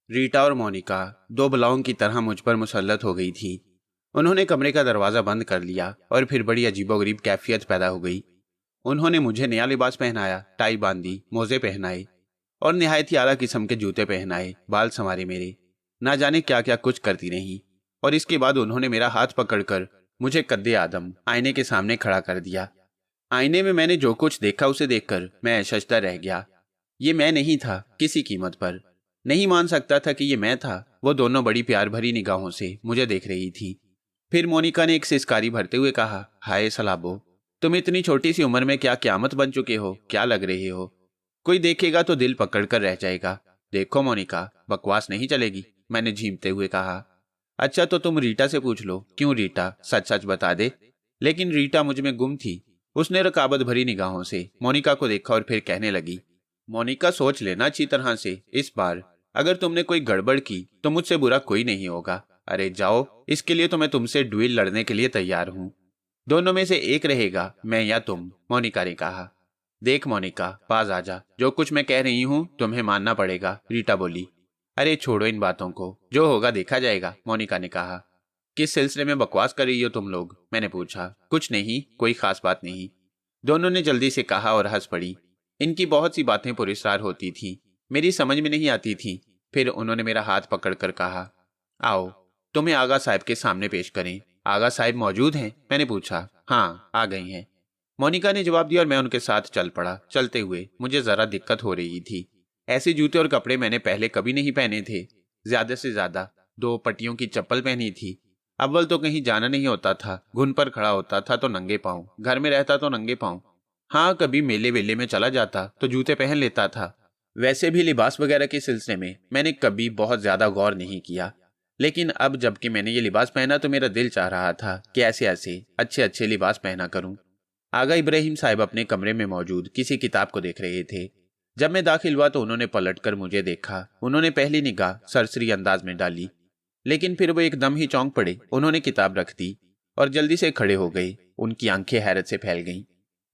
रीटा और मोनिका दो बलाओं की तरह मुझ पर मुसल्लत हो गई थी। उन्होंने कमरे का दरवाज़ा बंद कर लिया और फिर बड़ी अजीबोगरीब कैफियत पैदा हो गई। उन्होंने मुझे नया लिबास पहनाया, टाई बांधी, मोजे पहनाए और निहायत ही आला किस्म के जूते पहनाए, बाल संवारे मेरे, ना जाने क्या क्या कुछ करती रहीं। और इसके बाद उन्होंने मेरा हाथ पकड़कर मुझे कद्दे आदम आईने के सामने खड़ा कर दिया। आईने में मैंने जो कुछ देखा उसे देखकर मैं ऐशचता रह गया। ये मैं नहीं था, किसी कीमत पर नहीं मान सकता था कि ये मैं था। वो दोनों बड़ी प्यार भरी निगाहों से मुझे देख रही थी। फिर मोनिका ने एक सिसकारी भरते हुए कहा, हाय सलाबो, तुम इतनी छोटी सी उम्र में क्या क्यामत बन चुके हो, क्या लग रहे हो। कोई देखेगा तो दिल पकड़ कर रह जाएगा। देखो मोनिका, बकवास नहीं चलेगी, मैंने झीमते हुए कहा। अच्छा तो तुम रीटा से पूछ लो। क्यों रीटा, सच सच बता दे। लेकिन रीटा मुझ में गुम थी। उसने रकाबत भरी निगाहों से मोनिका को देखा और फिर कहने लगी, मोनिका सोच लेना अच्छी तरह से, इस बार अगर तुमने कोई गड़बड़ की तो मुझसे बुरा कोई नहीं होगा। अरे जाओ, इसके लिए तो मैं तुमसे ड्यूल लड़ने के लिए तैयार हूं। दोनों में से एक रहेगा, मैं या तुम, मोनिका ने कहा। देख मोनिका, पास आजा, जो कुछ मैं कह रही हूं तुम्हें मानना पड़ेगा, रीटा बोली। अरे छोड़ो इन बातों को, जो होगा देखा जाएगा, मोनिका ने कहा। किस सिलसिले में बकवास कर रही हो तुम लोग? मैंने पूछा। कुछ नहीं, कोई खास बात नहीं, दोनों ने जल्दी से कहा और हंस पड़ी। इनकी बहुत सी बातें पुरस्कार होती थी, मेरी समझ में नहीं आती थी। फिर उन्होंने मेरा हाथ पकड़कर कहा, आओ तुम्हें आगा साहब के सामने पेश करें। आगा साहब मौजूद हैं? मैंने पूछा। हाँ, आ गई हैं, मोनिका ने जवाब दिया और मैं उनके साथ चल पड़ा। चलते हुए मुझे जरा दिक्कत हो रही थी। ऐसे जूते और कपड़े मैंने पहले कभी नहीं पहने थे। ज्यादा से ज्यादा दो पट्टियों की चप्पल पहनी थी। अव्वल तो कहीं जाना नहीं होता था, घुन पर खड़ा होता था तो नंगे पांव, घर में रहता तो नंगे पांव। हाँ, कभी मेले वेले में चला जाता तो जूते पहन लेता था। वैसे भी लिबास वगैरह के सिलसिले में मैंने कभी बहुत ज्यादा गौर नहीं किया। लेकिन अब जबकि मैंने ये लिबास पहना तो मेरा दिल चाह रहा था कि ऐसे ऐसे अच्छे अच्छे लिबास पहना करूं। आगा इब्राहिम साहब अपने कमरे में मौजूद किसी किताब को देख रहे थे। जब मैं दाखिल हुआ तो उन्होंने पलटकर मुझे देखा। उन्होंने पहली निगाह सरसरी अंदाज में डाली, लेकिन फिर वो एकदम ही चौंक पड़े। उन्होंने किताब रख दी और जल्दी से खड़े हो गए। उनकी आंखें हैरत से फैल गईं।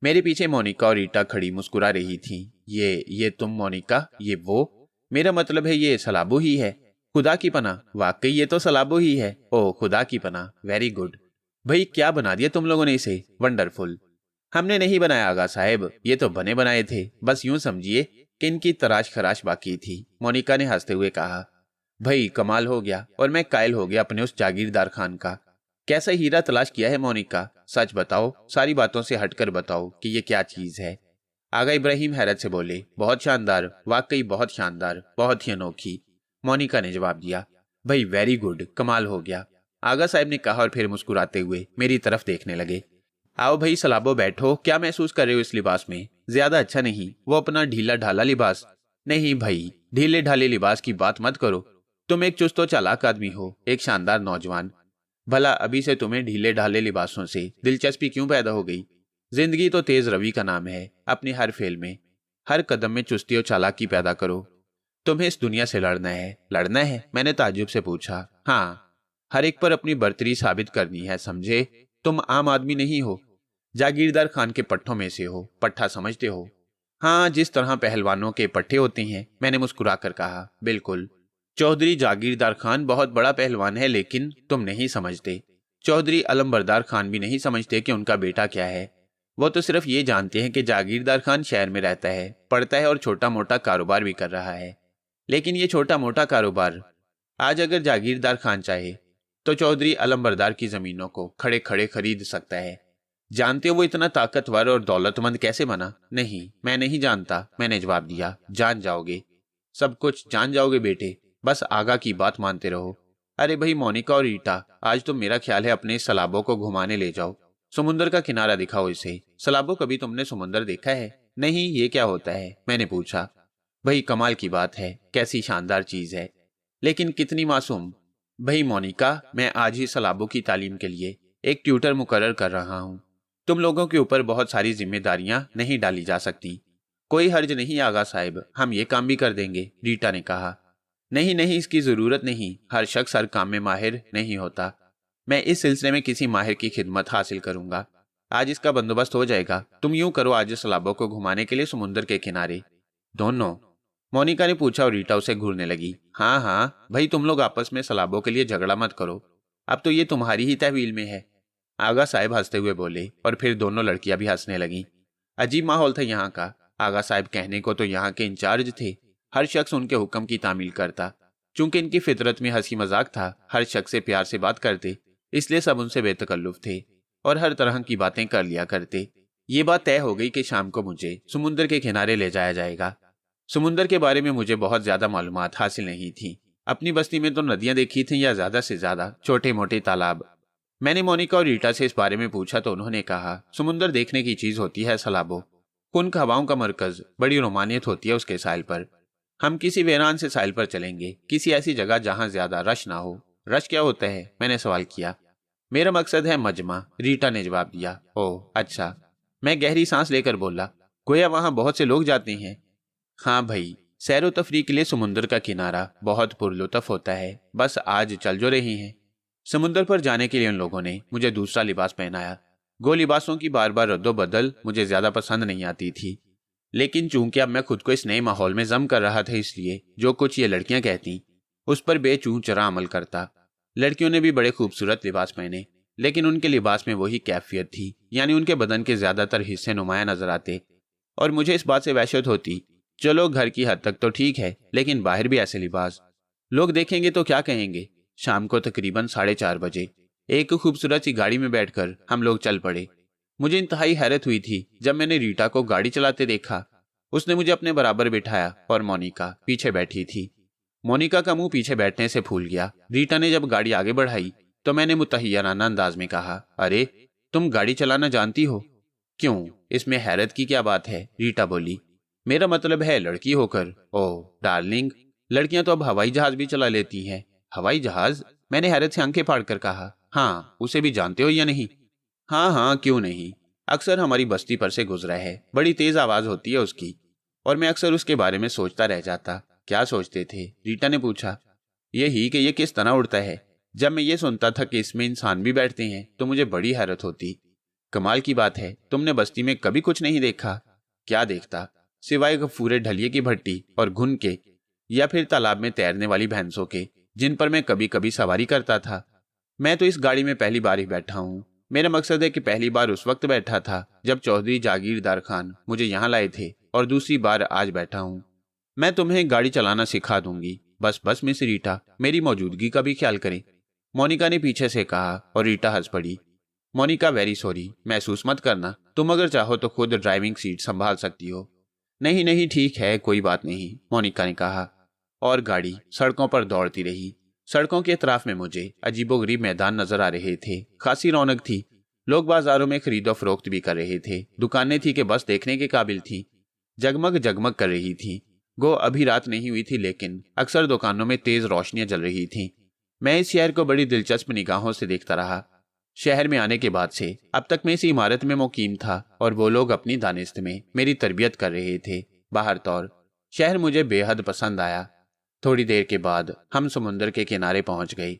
मेरे पीछे मोनिका और रीटा खड़ी मुस्कुरा रही थी। ये तुम मोनिका, ये वो, मेरा मतलब है ये सलाबो ही है। खुदा की पनाह, वाकई ये तो सलाबो ही है। ओह खुदा की पनाह, वेरी गुड। भाई क्या बना दिया तुम लोगों ने इसे, वंडरफुल। हमने नहीं बनाया आगा साहब, ये तो बने बनाए थे। बस यूं समझिए कि इनकी तराश खराश बाकी थी, मोनिका ने हंसते हुए कहा। भाई कमाल हो गया, और मैं कायल हो गया अपने उस जागीरदार खान का। कैसा हीरा तलाश किया है मोनिका, सच बताओ, सारी बातों से हटकर बताओ कि ये क्या चीज है। आगा इब्राहिम हैरत से बोले, बहुत शानदार, वाकई बहुत शानदार, बहुत ही अनोखी, मोनिका ने जवाब दिया। भाई वेरी गुड, कमाल हो गया, आगा साहब ने कहा और फिर मुस्कुराते हुए मेरी तरफ देखने लगे। आओ भाई सलाबो बैठो, क्या महसूस कर रहे हो इस लिबास में? ज्यादा अच्छा नहीं, वो अपना ढीला ढाला लिबास? नहीं भाई, ढीले ढाले लिबास की बात मत करो। तुम एक चुस्त और चालाक आदमी हो, एक शानदार नौजवान। भला अभी से तुम्हें ढीले ढाले लिबासों से दिलचस्पी क्यों पैदा हो गई? जिंदगी तो तेज रवि का नाम है। अपने हर फेल में, हर कदम में चुस्ती और चालाकी पैदा करो। तुम्हें इस दुनिया से लड़ना है। लड़ना है? मैंने ताज्जुब से पूछा। हाँ, हर एक पर अपनी बर्तरी साबित करनी है, समझे? तुम आम आदमी नहीं हो, जागीरदार खान के पट्टों में से हो। पट्ठा समझते हो? हाँ, जिस तरह पहलवानों के पट्टे होते हैं, मैंने मुस्कुराकर कहा। बिल्कुल, चौधरी जागीरदार खान बहुत बड़ा पहलवान है, लेकिन तुम नहीं समझते। चौधरी अलमबरदार खान भी नहीं समझते कि उनका बेटा क्या है। वो तो सिर्फ ये जानते हैं कि जागीरदार खान शहर में रहता है, पढ़ता है और छोटा मोटा कारोबार भी कर रहा है। लेकिन ये छोटा मोटा कारोबार आज अगर जागीरदार खान चाहे तो चौधरी अलमबरदार की जमीनों को खड़े खड़े खरीद सकता है। जानते हो वो इतना ताकतवर और दौलतमंद कैसे बना? नहीं, मैं नहीं जानता, मैंने जवाब दिया। जान जाओगे, सब कुछ जान जाओगे बेटे, बस आगा की बात मानते रहो। अरे भाई मोनिका और रीटा, आज तो मेरा ख्याल है अपने सलाबों को घुमाने ले जाओ, समुंदर का किनारा दिखाओ इसे। सलाबो, कभी तुमने समुंदर देखा है? नहीं, ये क्या होता है? मैंने पूछा। भाई कमाल की बात है, कैसी शानदार चीज है, लेकिन कितनी मासूम। भाई मोनिका, मैं आज ही सलाबों की तालीम के लिए एक ट्यूटर मुकर्रर कर रहा हूँ। तुम लोगों के ऊपर बहुत सारी जिम्मेदारियां नहीं डाली जा सकती। कोई हर्ज नहीं आगा साहब, हम ये काम भी कर देंगे, रीटा ने कहा। नहीं नहीं, इसकी जरूरत नहीं, हर शख्स हर काम में माहिर नहीं होता। मैं इस सिलसिले में किसी माहिर की खिदमत हासिल करूंगा। आज इसका बंदोबस्त हो जाएगा। तुम यूं करो, आज सलाबों को घुमाने के लिए समुद्र के किनारे। दोनों? मोनिका ने पूछा और रीटा उसे घूरने लगी। हाँ हाँ भाई, तुम लोग आपस में सलाबों के लिए झगड़ा मत करो, अब तो ये तुम्हारी ही तहवील में है, आगा साहब हंसते हुए बोले। और फिर दोनों लड़कियां भी हंसने लगीं। अजीब माहौल था यहाँ का। आगा साहब कहने को तो यहाँ के इंचार्ज थे, हर शख्स उनके हुक्म की तामील करता। चूंकि इनकी फितरत में हंसी मजाक था, हर शख्स से प्यार से बात करते, इसलिए सब उनसे बेतकल्लुफ थे और हर तरह की बातें कर लिया करते। ये बात तय हो गई कि शाम को मुझे समुद्र के किनारे ले जाया जाएगा। समुद्र के बारे में मुझे बहुत ज्यादा मालूमात हासिल नहीं थी। अपनी बस्ती में तो नदियां देखी थीं, या ज्यादा से ज्यादा छोटे मोटे तालाब। मैंने मोनिका और रीटा से इस बारे में पूछा तो उन्होंने कहा, समुद्र देखने की चीज होती है सलाबो, खुनक हवाओं का मरकज, बड़ी रोमानियत होती है उसके साहिल पर। हम किसी वीरान से साहिल पर चलेंगे, किसी ऐसी जगह जहां ज्यादा रश ना हो। रश क्या होता है? मैंने सवाल किया। मेरा मकसद है मजमा, रीटा ने जवाब दिया। ओह अच्छा, मैं गहरी सांस लेकर बोला। गोया वहां बहुत से लोग जाते हैं। हाँ भाई, सैरो तफरी के लिए समुद्र का किनारा बहुत पुरलुत्फ होता है। बस आज चल जो रही हैं। समुद्र पर जाने के लिए उन लोगों ने मुझे दूसरा लिबास पहनाया। गो लिबासों की बार बार रद्दोबदल मुझे ज्यादा पसंद नहीं आती थी, लेकिन चूंकि अब मैं खुद को इस नए माहौल में जम कर रहा था, इसलिए जो कुछ ये लड़कियां कहती उस पर बेचूं चरा अमल करता। लड़कियों ने भी बड़े खूबसूरत लिबास पहने, लेकिन उनके लिबास में वही कैफियत थी, यानी उनके बदन के ज्यादातर हिस्से नुमाया नजर आते। और मुझे इस बात से वहशत होती, चलो घर की हद तक तो ठीक है, लेकिन बाहर भी ऐसे लिबास, लोग देखेंगे तो क्या कहेंगे। शाम को तकरीबन 4:30 बजे एक खूबसूरत सी गाड़ी में बैठकर हम लोग चल पड़े। मुझे इंतहाई हैरत हुई थी जब मैंने रीटा को गाड़ी चलाते देखा। उसने मुझे अपने बराबर बिठाया और मोनिका पीछे बैठी थी। मोनिका का मुंह पीछे बैठने से फूल गया। रीटा ने जब गाड़ी आगे बढ़ाई तो मैंने मुतहियाना अंदाज में कहा, अरे तुम गाड़ी चलाना जानती हो? क्यों, इसमें हैरत की क्या बात है? रीटा बोली। मेरा मतलब है लड़की होकर। ओह डार्लिंग, लड़कियां तो अब हवाई जहाज भी चला लेती हैं। हवाई जहाज? मैंने हैरत से आंखें फाड़कर कहा। हाँ, उसे भी जानते हो या नहीं? हाँ हाँ, क्यों नहीं, अक्सर हमारी बस्ती पर से गुजरा है, बड़ी तेज आवाज होती है उसकी, और मैं अक्सर उसके बारे में सोचता रह जाता। क्या सोचते थे? रीटा ने पूछा। यही कि ये किस तरह उड़ता है। जब मैं ये सुनता था कि इसमें इंसान भी बैठते हैं तो मुझे बड़ी हैरत होती। कमाल की बात है, तुमने बस्ती में कभी कुछ नहीं देखा? क्या देखता, सिवाय गफूरे ढलिए की भट्टी और घुन के, या फिर तालाब में तैरने वाली भैंसों के, जिन पर मैं कभी कभी सवारी करता था। मैं तो इस गाड़ी में पहली बार ही बैठा हूँ। मेरा मकसद है कि पहली बार उस वक्त बैठा था जब चौधरी जागीरदार खान मुझे यहाँ लाए थे, और दूसरी बार आज बैठा हूँ। मैं तुम्हें गाड़ी चलाना सिखा दूंगी। बस बस मिस रीटा, मेरी मौजूदगी का भी ख्याल करें, मोनिका ने पीछे से कहा, और रीटा हंस पड़ी। मोनिका वेरी सॉरी, महसूस मत करना, तुम अगर चाहो तो खुद ड्राइविंग सीट संभाल सकती हो। नहीं नहीं ठीक है, कोई बात नहीं, मोनिका ने कहा। और गाड़ी सड़कों पर दौड़ती रही। सड़कों के अतराफ में मुझे अजीबोगरीब मैदान नजर आ रहे थे। खासी रौनक थी। लोग बाजारों में खरीदो फरोख्त भी कर रहे थे। दुकानें थी कि बस देखने के काबिल थी, जगमग जगमग कर रही थी। गो अभी रात नहीं हुई थी, लेकिन अक्सर दुकानों में तेज रोशनियां जल रही थीं। मैं इस शहर को बड़ी दिलचस्प निगाहों से देखता रहा। शहर में आने के बाद से अब तक मैं इस इमारत में मुकीम था, और वो लोग अपनी दानिस्त में मेरी तरबियत कर रहे थे। बाहर तौर शहर मुझे बेहद पसंद आया। थोड़ी देर के बाद हम समुद्र के किनारे पहुंच गए।